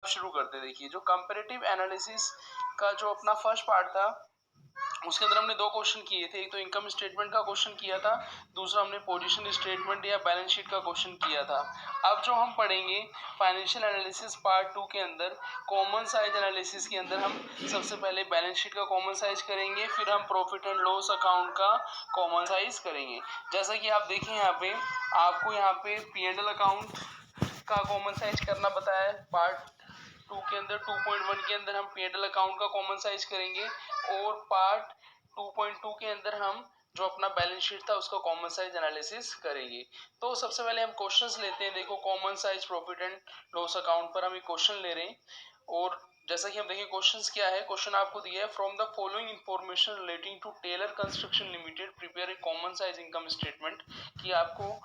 शुरू करते हैं। देखिए जो कंपैरेटिव एनालिसिस का जो अपना फर्स्ट पार्ट था उसके अंदर हमने दो क्वेश्चन किए थे। एक तो इनकम स्टेटमेंट का क्वेश्चन किया था, दूसरा हमने पोजीशन स्टेटमेंट या बैलेंस शीट का क्वेश्चन किया था। अब जो हम पढ़ेंगे फाइनेंशियल एनालिसिस पार्ट 2 के अंदर कॉमन साइज एनालिसिस के अंदर हम सबसे पहले बैलेंस शीट का कॉमन साइज करेंगे, फिर हम प्रॉफिट एंड लॉस अकाउंट का कॉमन साइज करेंगे। जैसा कि आप देखें यहाँ पे आपको यहाँ पे P&L अकाउंट का कॉमन साइज करना बताया है। पार्ट 2 के अंदर 2.1 के अंदर हम P&L अकाउंट का कॉमन साइज करेंगे और पार्ट 2.2 के अंदर हम जो अपना बैलेंस शीट था उसका कॉमन साइज एनालिसिस करेंगे। तो सबसे पहले हम क्वेश्चंस लेते हैं। देखो common size profit and loss account पर हम एक क्वेश्चन ले रहे हैं और जैसा कि हम देखें क्वेश्चंस क्या है। क्वेश्चन आपको दिया है from the following information relating to Taylor construction limited prepare a common size income statement, कि आपको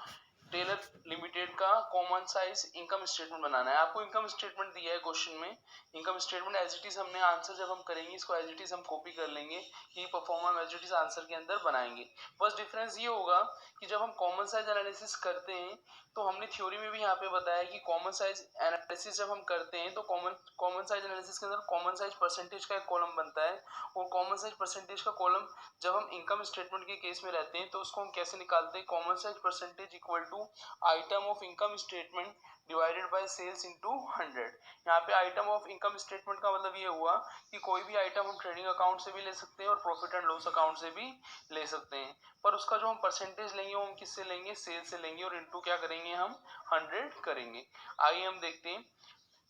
टेलर लिमिटेड का कॉमन साइज इनकम स्टेटमेंट बनाना है। आपको इनकम स्टेटमेंट दिया है क्वेश्चन में। Income statement as it is हमने आंसर जब हम करेंगे इसको एज इट इज हम कॉपी कर लेंगे कि perform as it is answer के अंदर बनाएंगे। बस डिफरेंस ये होगा कि जब हम कॉमन साइज एनालिसिस करते हैं तो हमने थ्योरी में भी यहाँ पे बताया कि कॉमन साइज एनालिसिस जब हम करते हैं तो कॉमन साइज एनालिसिस के अंदर कॉमन साइज परसेंटेज का एक कॉलम बनता है और कॉमन साइज परसेंटेज का कॉलम जब हम इनकम स्टेटमेंट के केस में रहते हैं तो उसको हम कैसे निकालते हैं। Common size percentage equal to item of income statement divided by sales into 100। यहाँ पे आइटम ऑफ इनकम स्टेटमेंट का मतलब ये हुआ कि कोई भी आइटम हम ट्रेडिंग अकाउंट से भी ले सकते हैं और प्रॉफिट एंड लॉस अकाउंट से भी ले सकते हैं, पर उसका जो हम परसेंटेज लेंगे वो हम किससे लेंगे, सेल से लेंगे और इनटू क्या करेंगे हम 100 करेंगे। आइए हम देखते हैं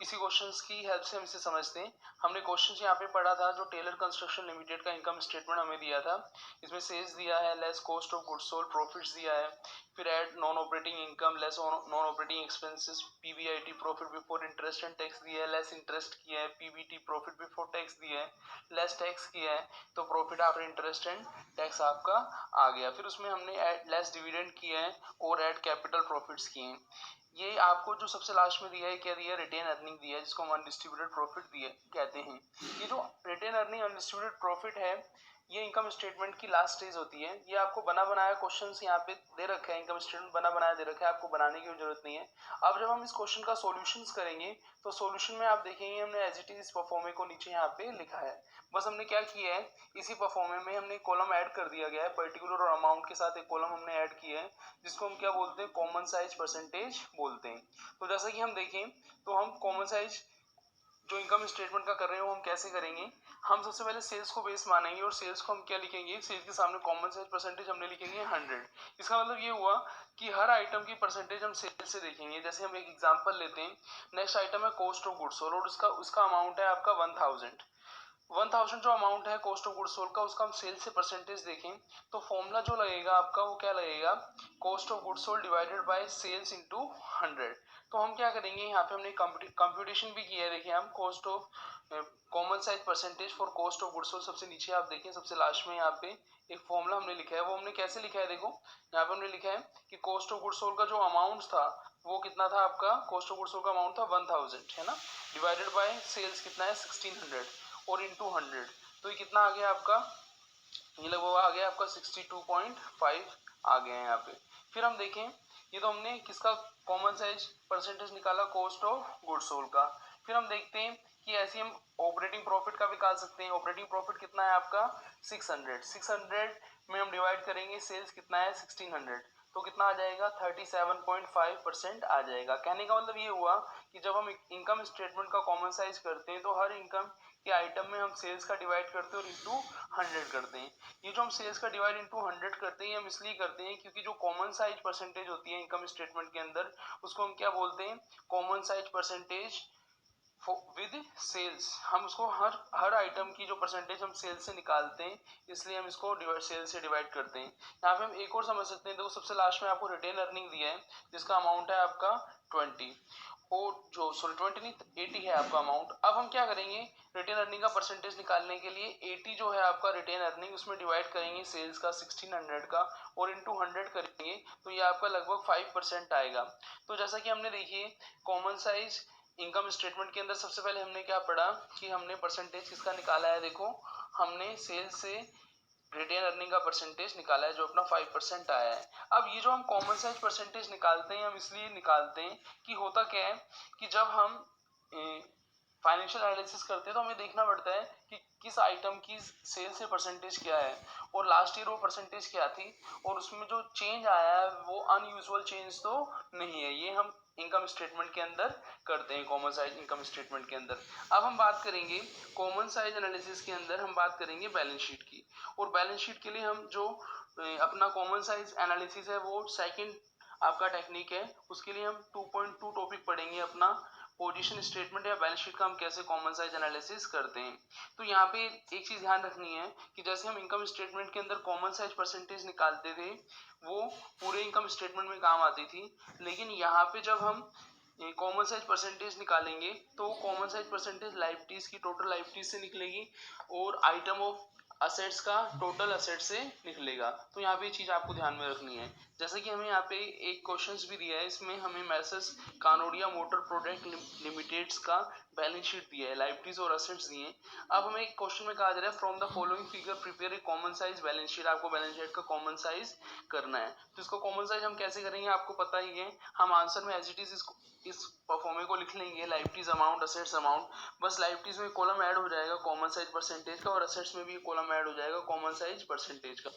इसी क्वेश्चंस की हेल्प से हम इसे समझते हैं। हमने क्वेश्चंस यहाँ पे पढ़ा था जो टेलर कंस्ट्रक्शन लिमिटेड का इनकम स्टेटमेंट हमें दिया था। इसमें सेल्स दिया है, less cost of goods sold, profits दिया है, फिर add non operating income, less non operating expenses, PBIT profit before interest and tax दिया है, लेस इंटरेस्ट किया है, पीबीटी प्रॉफिट बिफोर टैक्स दिया है, लेस टैक्स किया है तो profit after interest and tax आपका आ गया। फिर उसमें हमने लेस डिविडेंड किया है और ऐड कैपिटल प्रॉफिट्स किए हैं। ये आपको जो सबसे लास्ट में दिया है क्या दिया है, रिटेन अर्निंग दिया है जिसको हम अनडिस्ट्रीब्यूटेड प्रॉफिट दिए कहते हैं। ये जो रिटेन अर्निंग अनडिस्ट्रीब्यूटेड प्रॉफिट है ये इनकम स्टेटमेंट की लास्ट स्टेज होती है। ये आपको बना बनाया क्वेश्चंस यहाँ पे दे रखे हैं, इनकम स्टेटमेंट बना बनाया दे रखा है, आपको बनाने की जरूरत नहीं है। अब जब हम इस क्वेश्चन का सॉल्यूशंस करेंगे तो सॉल्यूशन में आप देखेंगे हमने एज इट इज परफॉर्मे को नीचे यहाँ पे लिखा है। बस हमने क्या किया है इसी परफॉर्मे में हमने कॉलम ऐड कर दिया गया है, पर्टिकुलर और अमाउंट के साथ एक कॉलम हमने ऐड किया है जिसको हम क्या बोलते हैं, कॉमन साइज परसेंटेज बोलते हैं। तो जैसा कि हम देखें तो हम कॉमन साइज जो इनकम स्टेटमेंट का कर रहे हैं वो हम कैसे करेंगे। हम सबसे पहले सेल्स को बेस मानेंगे और सेल्स को हम क्या लिखेंगे, सेल्स के सामने कॉमन साइज परसेंटेज हमने लिखेंगे 100। इसका मतलब ये हुआ कि हर आइटम की परसेंटेज हम सेल्स से देखेंगे। जैसे हम एक एग्जांपल लेते हैं, नेक्स्ट आइटम है कॉस्ट ऑफ गुड्स सोल्ड और उसका अमाउंट है आपका 1000 जो अमाउंट है कॉस्ट ऑफ गुड्स सोल्ड का उसका हम सेल से परसेंटेज देखें तो फॉर्मूला जो लगेगा आपका वो क्या लगेगा, cost of goods sold divided by sales into 100। तो हम क्या करेंगे यहाँ पे हमने कंप्यूटेशन भी किया है। देखिए हम cost of common size percentage for cost of goods sold सबसे नीचे आप देखें सबसे लास्ट में यहाँ पे एक फॉर्मूला हमने लिखा है। वो हमने कैसे लिखा है, देखो यहाँ पे हमने लिखा है कि कॉस्ट ऑफ गुड्स सोल्ड का जो अमाउंट था वो कितना था आपका, कॉस्ट ऑफ गुड्स सोल्ड का अमाउंट था 1000 है ना, डिवाइडेड बाय सेल्स कितना है 1600 और इनटू 100। तो ये कितना आ गया आपका, ये लगभग आ गया आपका 62.5 आ गया है यहाँ पे। फिर हम देखें ये तो हमने किसका कॉमन साइज परसेंटेज निकाला, कॉस्ट ऑफ गुड्स सोल्ड का। फिर हम देखते हैं कि ऐसे हम ऑपरेटिंग प्रॉफिट का निकाल सकते हैं। ऑपरेटिंग प्रॉफिट कितना है आपका 600 में हम डिवाइड करेंगे सेल्स कितना है 1600 तो कितना आ जाएगा 37.5% आ जाएगा। कहने का मतलब ये हुआ कि जब हम इनकम स्टेटमेंट का कॉमन साइज करते हैं तो हर इनकम के आइटम में हम सेल्स का डिवाइड करते हैं और इंटू 100 करते हैं। ये जो हम सेल्स का डिवाइड इंटू 100 करते हैं हम इसलिए करते हैं क्योंकि जो कॉमन साइज परसेंटेज होती है इनकम स्टेटमेंट के अंदर उसको हम क्या बोलते हैं, common size percentage with sales. हम उसको हर आइटम की जो परसेंटेज हम सेल्स से निकालते हैं इसलिए हम इसको सेल्स से डिवाइड करते हैं। यहाँ पे हम एक और समझ सकते हैं, देखो सबसे लास्ट में आपको रिटेन अर्निंग दिया है जिसका अमाउंट है आपका 20 और जो सॉरी 20 नहीं 80 है आपका अमाउंट। अब हम क्या करेंगे रिटेन अर्निंग का परसेंटेज निकालने के लिए 80 जो है आपका रिटेन अर्निंग उसमें डिवाइड करेंगे सेल्स का 1600 का और इंटू 100 करेंगे तो ये आपका लगभग 5% आएगा। तो जैसा कि हमने देखिए कॉमन साइज इनकम स्टेटमेंट के अंदर सबसे पहले हमने क्या पढ़ा कि हमने परसेंटेज किसका निकाला है, देखो हमने सेल्स से रिटेन अर्निंग का परसेंटेज निकाला है जो अपना 5% आया है। अब ये जो हम कॉमन साइज परसेंटेज निकालते हैं हम इसलिए निकालते हैं कि होता क्या है कि जब हम फाइनेंशियल एनालिसिस करते हैं तो हमें देखना पड़ता है कि किस आइटम की सेल से परसेंटेज क्या है और लास्ट ईयर वो परसेंटेज क्या थी और उसमें जो चेंज आया है वो अनयूजुअल चेंज तो नहीं है। ये हम इनकम स्टेटमेंट के अंदर करते हैं, कॉमन साइज इनकम स्टेटमेंट के अंदर। अब हम बात करेंगे कॉमन साइज एनालिसिस के अंदर, हम बात करेंगे बैलेंस शीट की। और बैलेंस शीट के लिए हम जो अपना कॉमन साइज एनालिसिस है वो सेकंड आपका टेक्निक है, उसके लिए हम 2.2 टॉपिक पढ़ेंगे अपना पोजीशन स्टेटमेंट या बैलेंस शीट का हम कैसे कॉमन साइज एनालिसिस करते हैं। तो यहाँ पे एक चीज ध्यान रखनी है कि जैसे हम इनकम स्टेटमेंट के अंदर कॉमन साइज परसेंटेज निकालते थे वो पूरे इनकम स्टेटमेंट में काम आती थी, लेकिन यहाँ पे जब हम कॉमन साइज परसेंटेज निकालेंगे तो कॉमन साइज परसेंटेज लायबिलिटीज की टोटल लायबिलिटीज से निकलेगी और आइटम ऑफ असेट्स का टोटल असेट से निकलेगा। तो यहाँ पे ये चीज आपको ध्यान में रखनी है। जैसे कि हमें यहाँ पे एक क्वेश्चंस भी दिया है, इसमें हमें message Kanodia motor product limiteds का बैलेंस शीट दिया है, लायबिलिटीज और असेट्स दिए हैं। अब हमें एक क्वेश्चन में कहा जा रहा है from the following figure prepare a common size balance sheet. आपको बैलेंस शीट का कॉमन साइज करना है। तो इसको कॉमन साइज हम कैसे करेंगे आपको पता ही है, हम आंसर में एज इट इज इस परफॉर्मे को लिख लेंगे, लायबिलिटीज अमाउंट असेट्स अमाउंट। बस लायबिलिटीज में कॉलम ऐड हो जाएगा कॉमन साइज परसेंटेज का और असेट्स में भी कॉलम ऐड हो जाएगा कॉमन साइज परसेंटेज का।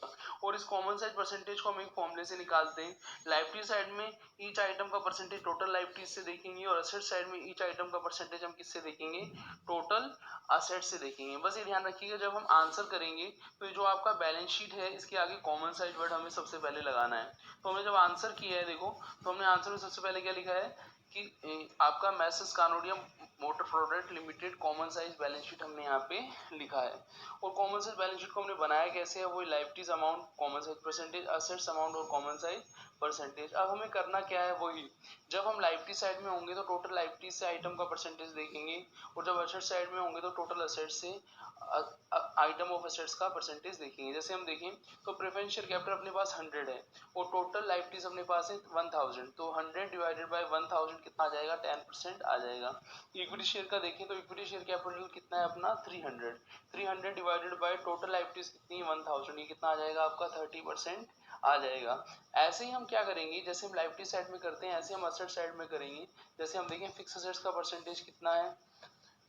और इस कॉमन साइज परसेंटेज को हम एक फॉर्मूले से निकालते हैं। लायबिलिटी साइड में ईच आइटम का परसेंटेज टोटल लायबिलिटीज से देखेंगे और असेट साइड में ईच आइटम का परसेंटेज हम किससे देखेंगे, टोटल असेट से देखेंगे। बस ये ध्यान रखिएगा जब हम आंसर करेंगे तो जो आपका बैलेंस शीट है इसके आगे कॉमन साइज वर्ड हमें सबसे पहले लगाना है। तो हमने जब आंसर किया है देखो, तो हमने आंसर में सबसे पहले क्या लिखा है कि आपका message Kanodia motor product limited common size balance sheet हमने यहाँ पे लिखा है। और कॉमन साइज बैलेंस शीट को हमने बनाया कैसे है, वो liabilities amount common size percentage, assets amount और कॉमन साइज परसेंटेज। अब हमें करना क्या है वही, जब हम लायबिलिटी साइड में होंगे तो टोटल लायबिलिटीज से आइटम का परसेंटेज देखेंगे और जब असेट साइड में होंगे तो टोटल असेट से आइटम ऑफ असेट्स का परसेंटेज देखेंगे। जैसे हम देखें तो प्रेफरेंस शेयर कैपिटल अपने पास 100 है और टोटल लायबिलिटीज अपने पास है 1000, तो 100 डिवाइडेड बाय 1000 कितना आ जाएगा, 10% आ जाएगा। इक्विटी शेयर का देखें तो इक्विटी शेयर कैपिटल कितना है अपना 300 डिवाइडेड बाय टोटल लायबिलिटीज कितनी है 1000, ये कितना आ जाएगा आपका 30% आ जाएगा। ऐसे ही हम क्या करेंगे, जैसे हम लायबिलिटी साइड में करते हैं ऐसे हम असेट साइड में करेंगे। जैसे हम देखें फिक्स असेट्स का परसेंटेज कितना है,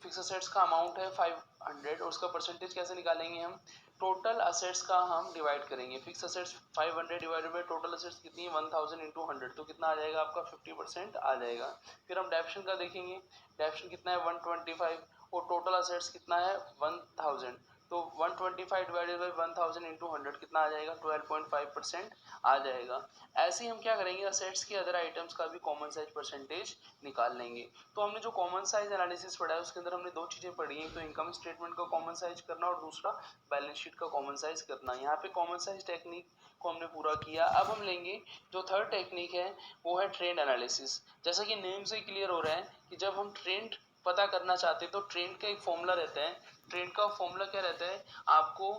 फिक्स असेट्स का अमाउंट है 500 और उसका परसेंटेज कैसे निकालेंगे हम, टोटल असेट्स का हम डिवाइड करेंगे। Fix assets 500 divided by total assets कितनी है 1000 इंटू 100, तो कितना आ जाएगा आपका 50% आ जाएगा। फिर हम डेप्शन का देखेंगे, डेप्शन कितना है 125 और टोटल असेट्स कितना है 1000, तो 125 डिवाइडेड बाय 1000 इंटू 100 कितना आ जाएगा 12.5% आ जाएगा। ऐसे ही हम क्या करेंगे, असेट्स के अदर आइटम्स का भी कॉमन साइज परसेंटेज निकाल लेंगे। तो हमने जो कॉमन साइज एनालिसिस पढ़ा है उसके अंदर हमने दो चीजें पढ़ी हैं, तो इनकम स्टेटमेंट का कॉमन साइज करना और दूसरा बैलेंस शीट का कॉमन साइज करना। यहाँ पे कॉमन साइज टेक्निक को हमने पूरा किया। अब हम लेंगे जो थर्ड टेक्निक है वो है ट्रेंड एनालिसिस। जैसा कि नेम से क्लियर हो रहा है कि जब हम ट्रेंड पता करना चाहते हैं तो ट्रेंड का एक फॉर्मूला रहता है। ट्रेंड का फॉर्मूला क्या रहता है, आपको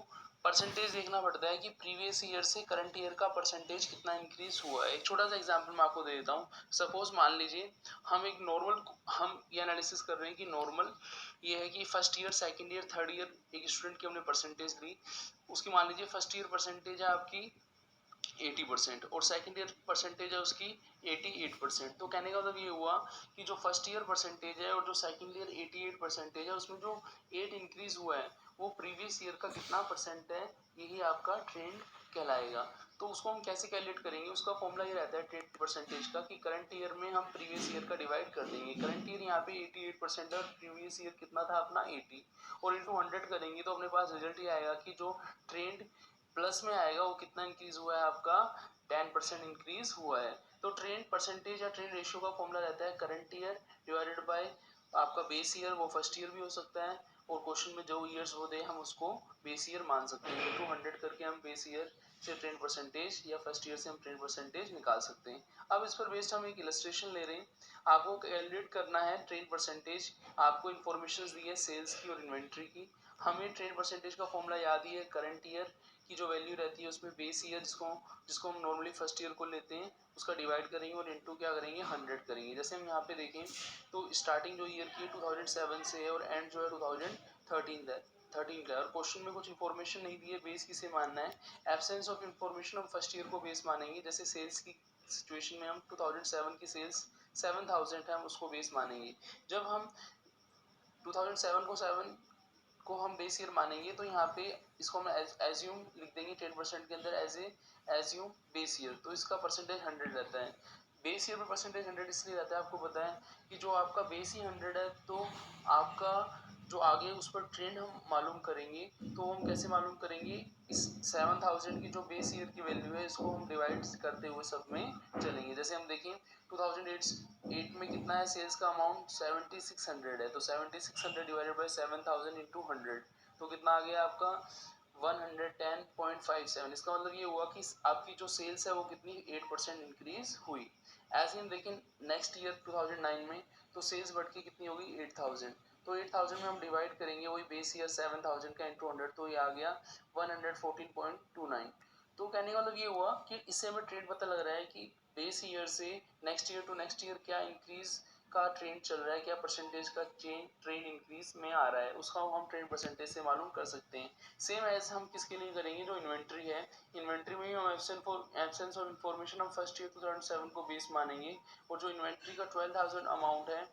परसेंटेज देखना पड़ता है कि प्रीवियस ईयर से करंट ईयर का परसेंटेज कितना इंक्रीज हुआ है। एक छोटा सा एग्जांपल मैं आपको दे देता हूँ। सपोज मान लीजिए हम एक नॉर्मल, हम ये एनालिसिस कर रहे हैं कि नॉर्मल ये है कि first year second year third year एक स्टूडेंट की हमने परसेंटेज ली, उसकी मान लीजिए फर्स्ट ईयर परसेंटेज है आपकी 80% और सेकंड ईयर परसेंटेज है उसकी 88%। तो कहने का मतलब ये हुआ कि जो फर्स्ट ईयर परसेंटेज है और जो सेकंड ईयर 88% है उसमें जो 8 इंक्रीज हुआ है वो प्रीवियस ईयर का कितना परसेंट है, यही आपका ट्रेंड कहलाएगा। तो उसको हम कैसे कैलकुलेट करेंगे, उसका फॉर्मूला ये रहता है ट्रेंड परसेंटेज का कि करंट ईयर में हम प्रीवियस ईयर का डिवाइड कर देंगे। करंट ईयर यहाँ पे 88% है और प्रीवियस ईयर कितना था अपना 80 और इंटू 100 करेंगे तो अपने पास रिजल्ट ये आएगा कि जो ट्रेंड प्लस में आएगा वो कितना इंक्रीज हुआ है आपका 10% इंक्रीज हुआ है। तो ट्रेंड परसेंटेज या ट्रेंड रेशियो का फॉर्मूला रहता है करंट ईयर डिवाइडेड बाय आपका बेस ईयर, वो फर्स्ट ईयर भी हो सकता है और क्वेश्चन में जो ईयर्स वो दे हम उसको बेस ईयर मान सकते हैं। इंटू 100 करके हम बेस ईयर से ट्रेंड परसेंटेज या फर्स्ट ईयर से हम ट्रेंड परसेंटेज निकाल सकते हैं। अब इस पर बेस्ड हम एक इलस्ट्रेशन ले रहे हैं, आपको कैलकुलेट करना है ट्रेंड परसेंटेज। आपको इन्फॉर्मेशन दी है सेल्स की और इन्वेंट्री की। हमें ट्रेंड परसेंटेज का फॉर्मूला याद ही है, करंट ईयर की जो वैल्यू रहती है उसमें बेस ईयर जिसको हम नॉर्मली फर्स्ट ईयर को लेते हैं उसका डिवाइड करेंगे और इनटू क्या करेंगे 100 करेंगे। जैसे हम यहाँ पे देखें तो स्टार्टिंग जो ईयर की 2007 से है और एंड जो है 2013 है 13 का है और क्वेश्चन में कुछ इन्फॉर्मेशन नहीं दी है, बेस किसे मानना है, एब्सेंस ऑफ इन्फॉर्मेशन हम फर्स्ट ईयर को बेस मानेंगे। जैसे सेल्स की सिचुएशन में हम 2007 की सेल्स 7000 है, हम उसको बेस मानेंगे। जब हम 2007 को हम बेस ईयर मानेंगे, तो यहाँ पे इसको हम एज्यूम लिख देंगे 10% के अंदर एज्यूम बेस ईयर, तो इसका परसेंटेज 100 रहता है। बेस ईयर में परसेंटेज 100 इसलिए रहता है, आपको पता है कि जो आपका बेस ही 100 है, तो आपका जो आगे उस पर ट्रेंड हम मालूम करेंगे, तो हम कैसे मालूम करेंगे, इस 7000 की जो बेस ईयर की वैल्यू है, इसको हम डिवाइड करते हुए सब में चलेंगे। जैसे हम देखें 2008 में कितना है सेल्स का अमाउंट, 7600 है, तो 7600 डिवाइडेड बाय 7000 इंटू 100, तो कितना आ गया आपका 110.57। इसका मतलब ये हुआ कि आपकी जो सेल्स है वो कितनी 8% इंक्रीज हुई। ऐसे हम देखें नेक्स्ट ईयर 2009 में, तो सेल्स बढ़ के कितनी होगी 8000, तो 8000 में हम डिवाइड करेंगे वही बेस ईयर 7000 का इंटू 100, तो ये आ गया 114.29। तो कहने का मतलब ये हुआ कि इससे हमें ट्रेंड पता लग रहा है कि बेस ईयर से next year to next year क्या इंक्रीज का ट्रेंड चल रहा है, क्या परसेंटेज का ट्रेंड इंक्रीज में आ रहा है, उसका हम ट्रेंड परसेंटेज से मालूम कर सकते हैं। सेम एज हम किसके लिए करेंगे, जो इन्वेंट्री है, इन्वेंट्री में ही हम एब्सेंस ऑफ इन्फॉर्मेशन हम फर्स्ट ईयर 2007 को बेस मानेंगे, और जो इन्वेंट्री का 12000 अमाउंट है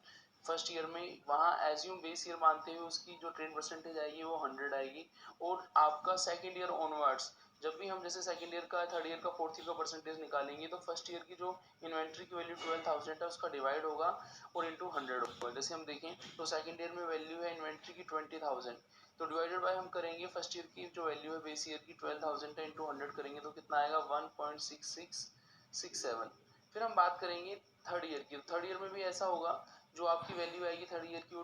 फर्स्ट ईयर में, वहाँ एज्यूम बेस ईयर मानते हुए उसकी जो ट्रेंड परसेंटेज आएगी वो 100 आएगी। और आपका सेकेंड ईयर ऑनवर्ड्स, जब भी हम जैसे सेकंड ईयर का, थर्ड ईयर का, फोर्थ ईयर का परसेंटेज निकालेंगे, तो फर्स्ट ईयर की जो इन्वेंट्री की वैल्यू 12000 है उसका डिवाइड होगा और इंटू 100 होगा। जैसे हम देखें तो सेकंड ईयर में वैल्यू है इन्वेंट्री की 20000, तो डिवाइडेड बाय हम करेंगे फर्स्ट ईयर की जो वैल्यू है बेस ईयर की 12000 है, इंटू 100 करेंगे तो कितना आएगा 1.6667। फिर हम बात करेंगे थर्ड ईयर की, थर्ड ईयर में भी ऐसा होगा, जो आपकी वैल्यू आएगी थर्ड ईयर की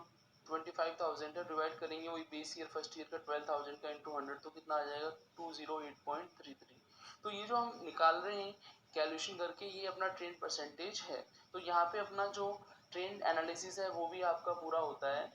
25000 है, डिवाइड करेंगे वही बेस ईयर फर्स्ट ईयर का 12000 का इंटू 100, तो कितना आ जाएगा 208.33। तो ये जो हम निकाल रहे हैं कैलकुलेशन करके, ये अपना ट्रेंड परसेंटेज है। तो यहाँ पे अपना जो ट्रेंड एनालिसिस है वो भी आपका पूरा होता है।